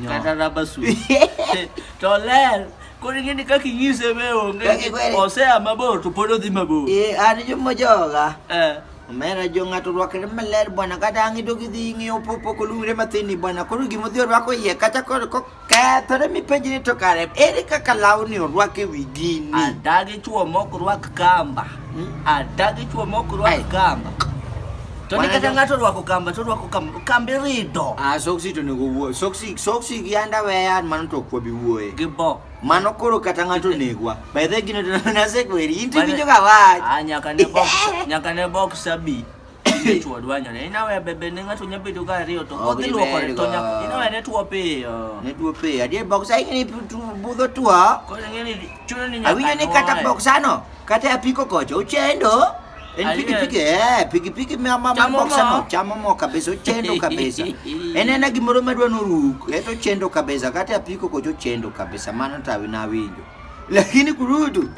kata rabasu to ler kori ngini kaka ing'ise mewo osea mabor to pod odhi mabor. An jomojoga omera jo ng'ato rwakre maler bwana, kata ang' idog idhi ing'iyo popo kolungre mathini bwana, koro gimodhi orwako iye kata koro kokethore mipenjni to kare ere kaka lawni orwak e wi gini. Adagi chuo mok rwak kamba, adagi chuo mok rwak kamba. To ni kata ng'ato rwako kamba to rwako kambi rido. Soksi to nego wuo, soksi gi underwear mano to kwa bi wuoye. Gibo. Mano koro kata ng'ato negwa. By the gino to nasekweri, inti winjo ka wach. Nyaka ne box sabi. Chuo dwanyore. Inawe bebe ne ng'ato nyabedo ka riyo to kodhi luokore to nyaka inawe ne tuo piyo. Ne tuo piyo. Adier box ai ng'eni budho tuo. Koro ng'eni chuno ni nyaka. Awinjo ni kata box ano, kata apiko kocho ochendo. En pikipiki mama box ano chamo mo kabisa ochendo kabisa. En gimoro medwa noruk, eto chendo kabisa, kata apiko kocho chendo kabisa, mano tawi na winjo. Lakini kurudu